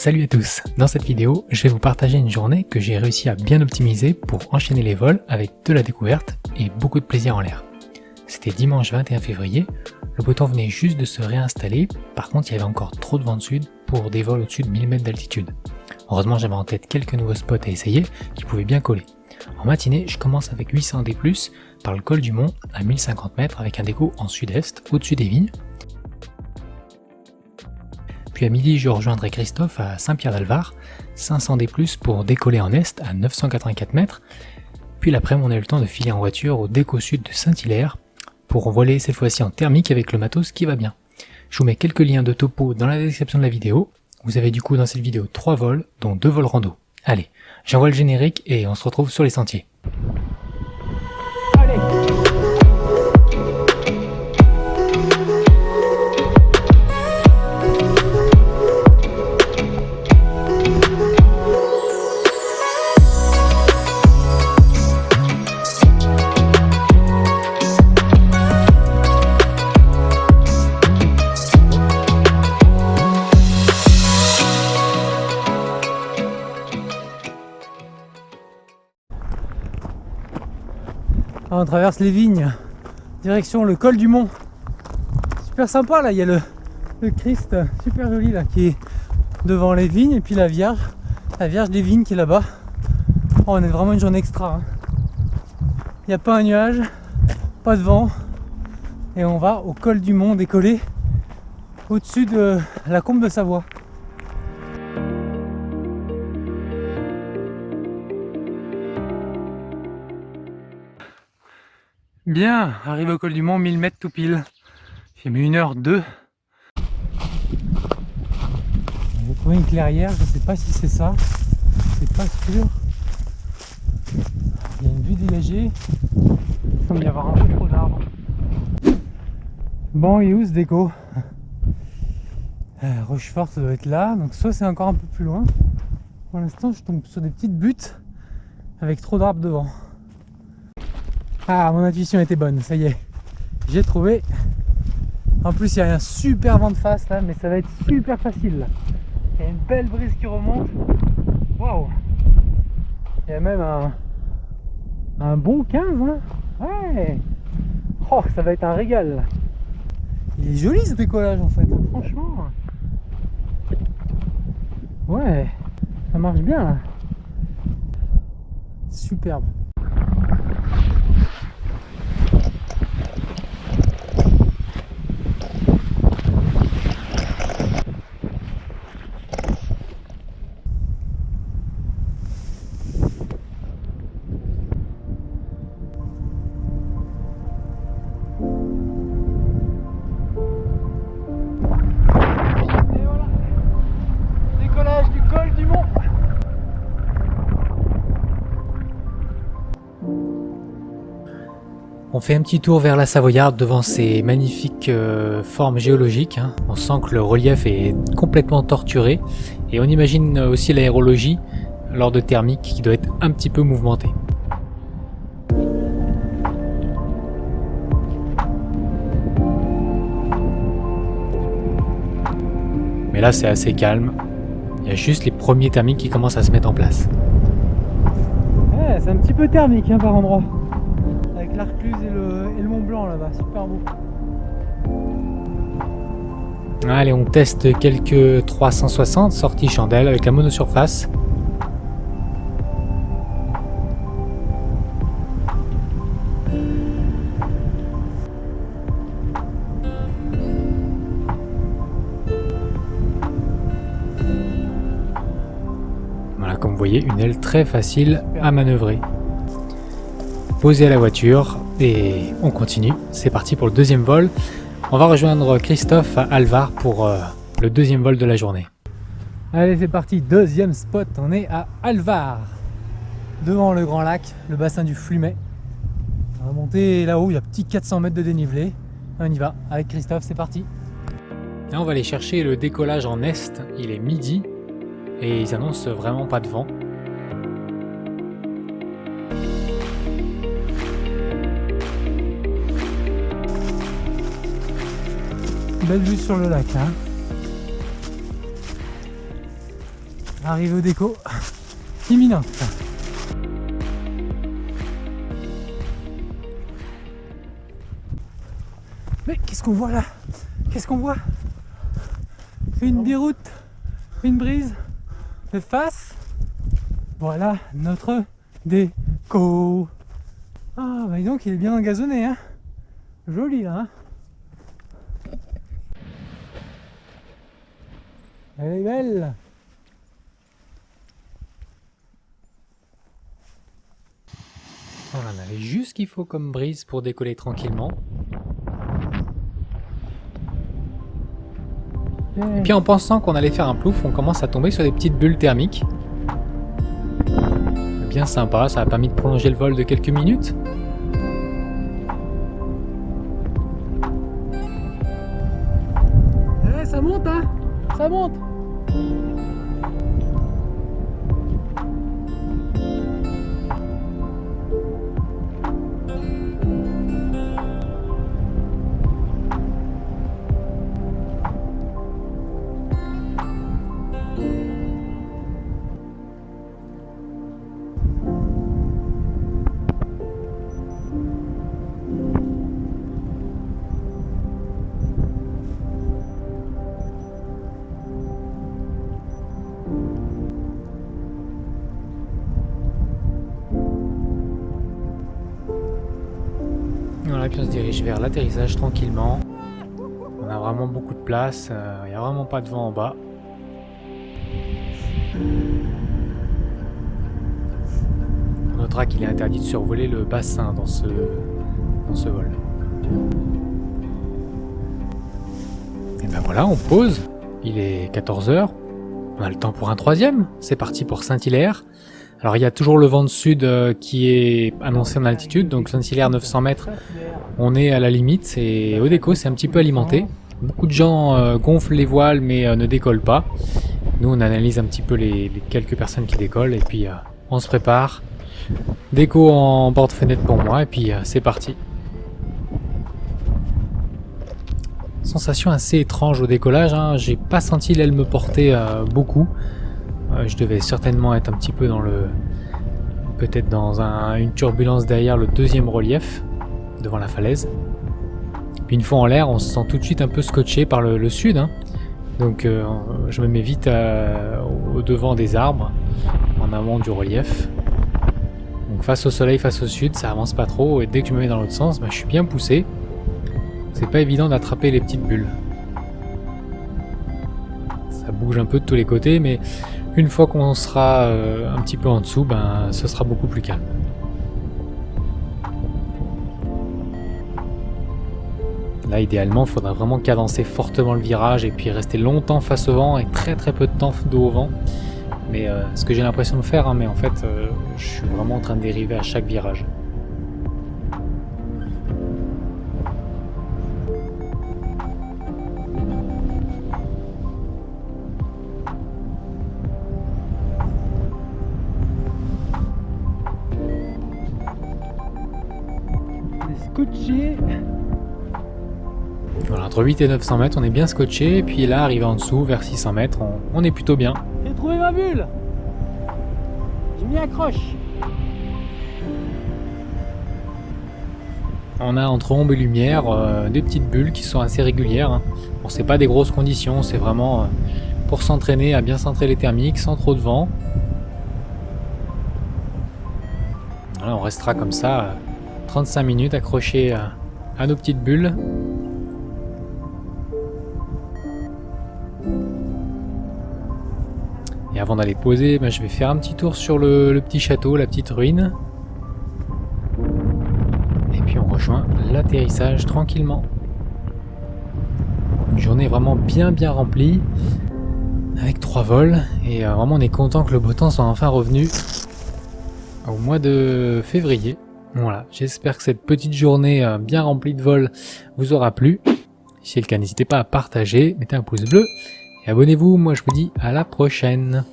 Salut à tous, dans cette vidéo, je vais vous partager une journée que j'ai réussi à bien optimiser pour enchaîner les vols avec de la découverte et beaucoup de plaisir en l'air. C'était dimanche 21 février, le beau temps venait juste de se réinstaller, par contre il y avait encore trop de vent de sud pour des vols au-dessus de 1000 mètres d'altitude. Heureusement j'avais en tête quelques nouveaux spots à essayer qui pouvaient bien coller. En matinée, je commence avec 800 D+, par le col du Mont à 1050 mètres avec un déco en sud-est, au-dessus des vignes. Puis à midi, je rejoindrai Christophe à Saint-Pierre-d'Alvar, 500 D+, pour décoller en est à 984 mètres. Puis l'après-midi, on a eu le temps de filer en voiture au déco sud de Saint-Hilaire pour voler cette fois-ci en thermique avec le matos qui va bien. Je vous mets quelques liens de topo dans la description de la vidéo. Vous avez du coup dans cette vidéo 3 vols, dont 2 vols rando. Allez, j'envoie le générique et on se retrouve sur les sentiers. Allez. On traverse les vignes, direction le col du Mont. Super sympa là, il y a le Christ super joli là qui est devant les vignes et puis la Vierge des vignes qui est là-bas. Oh, on est vraiment une journée extra. Hein. Il n'y a pas un nuage, pas de vent et on va au col du Mont décoller au-dessus de la combe de Savoie. Bien, arrivé au col du Mont, 1000 mètres tout pile. J'ai mis 1h02. J'ai trouvé une clairière, je sais pas si c'est ça, c'est pas sûr. Il y a une vue dégagée, il semble y avoir un peu trop d'arbres. Bon, et où ce déco? Rochefort, ça doit être là, donc soit c'est encore un peu plus loin. Pour l'instant, je tombe sur des petites buttes avec trop d'arbres devant. Ah, mon intuition était bonne, ça y est, j'ai trouvé. En plus, il y a un super vent de face là, mais ça va être super facile là. Il y a une belle brise qui remonte. Waouh! Il y a même un bon 15, hein? Ouais! Oh, ça va être un régal là. Il est joli ce décollage en fait, hein, franchement. Ouais, ça marche bien là. Superbe. On fait un petit tour vers la Savoyarde devant ces magnifiques formes géologiques. Hein. On sent que le relief est complètement torturé et on imagine aussi l'aérologie lors de thermique qui doit être un petit peu mouvementée. Mais là c'est assez calme. Il y a juste les premiers thermiques qui commencent à se mettre en place. Ouais, c'est un petit peu thermique hein, par endroit. Avec l'Arcluse et le Mont Blanc là-bas, super beau. Allez, on teste quelques 360 sorties chandelles avec la monosurface. Voilà, comme vous voyez, une aile très facile à manœuvrer. Posé à la voiture et on continue. C'est parti pour le deuxième vol. On va rejoindre Christophe à Alvar pour le deuxième vol de la journée. Allez, c'est parti, deuxième spot. On est à Alvar, devant le grand lac, le bassin du Flumet. On va monter là-haut, il y a petit 400 mètres de dénivelé. On y va avec Christophe, c'est parti. Là, on va aller chercher le décollage en est. Il est midi et ils annoncent vraiment pas de vent. Belle vue sur le lac hein. Arrivée au déco imminente. Mais qu'est-ce qu'on voit là? Qu'est-ce qu'on voit? Une déroute, une brise de face. Voilà notre déco. Ah bah dis donc, il est bien engazonné, hein. Joli là, hein. Elle est belle. On en avait juste ce qu'il faut comme brise pour décoller tranquillement. Et puis en pensant qu'on allait faire un plouf, on commence à tomber sur des petites bulles thermiques. Bien sympa, ça a permis de prolonger le vol de quelques minutes. Eh, ça monte, hein? Ça monte! Voilà, puis on se dirige vers l'atterrissage tranquillement. On a vraiment beaucoup de place, il n'y a vraiment pas de vent en bas. On notera qu'il est interdit de survoler le bassin dans ce vol. Et ben voilà, on pose. Il est 14h. On a le temps pour un troisième. C'est parti pour Saint-Hilaire. Alors il y a toujours le vent de sud qui est annoncé en altitude, donc Saint-Hilaire 900 mètres, on est à la limite, et au déco c'est un petit peu alimenté. Beaucoup de gens gonflent les voiles mais ne décollent pas. Nous on analyse un petit peu les quelques personnes qui décollent et puis on se prépare. Déco en porte-fenêtre pour moi et puis c'est parti. Sensation assez étrange au décollage, hein. J'ai pas senti l'aile me porter beaucoup. Je devais certainement être un petit peu dans le... peut-être dans une turbulence derrière le deuxième relief, devant la falaise. Puis une fois en l'air, on se sent tout de suite un peu scotché par le sud, hein. Donc je me mets vite au devant des arbres, en amont du relief. Donc face au soleil, face au sud, ça avance pas trop, et dès que je me mets dans l'autre sens, je suis bien poussé. C'est pas évident d'attraper les petites bulles. Ça bouge un peu de tous les côtés, mais une fois qu'on sera un petit peu en dessous, ce sera beaucoup plus calme. Là, idéalement, il faudra vraiment cadencer fortement le virage et puis rester longtemps face au vent et très peu de temps dos au vent. Mais ce que j'ai l'impression de faire, hein, mais en fait, je suis vraiment en train de dériver à chaque virage. Scotché. Voilà, entre 8 et 900 mètres, on est bien scotché. Et puis là, arrivé en dessous, vers 600 mètres, on est plutôt bien. J'ai trouvé ma bulle. Je m'y accroche. On a entre ombre et lumière des petites bulles qui sont assez régulières, hein. Bon, c'est pas des grosses conditions, c'est vraiment pour s'entraîner à bien centrer les thermiques sans trop de vent. Voilà, on restera comme ça 35 minutes accrochés à nos petites bulles. Et avant d'aller poser, je vais faire un petit tour sur le petit château, la petite ruine. Et puis on rejoint l'atterrissage tranquillement. Une journée vraiment bien remplie, avec 3 vols. Et vraiment on est content que le beau temps soit enfin revenu au mois de février. Voilà, j'espère que cette petite journée bien remplie de vols vous aura plu. Si c'est le cas, n'hésitez pas à partager, mettez un pouce bleu et abonnez-vous. Moi je vous dis à la prochaine.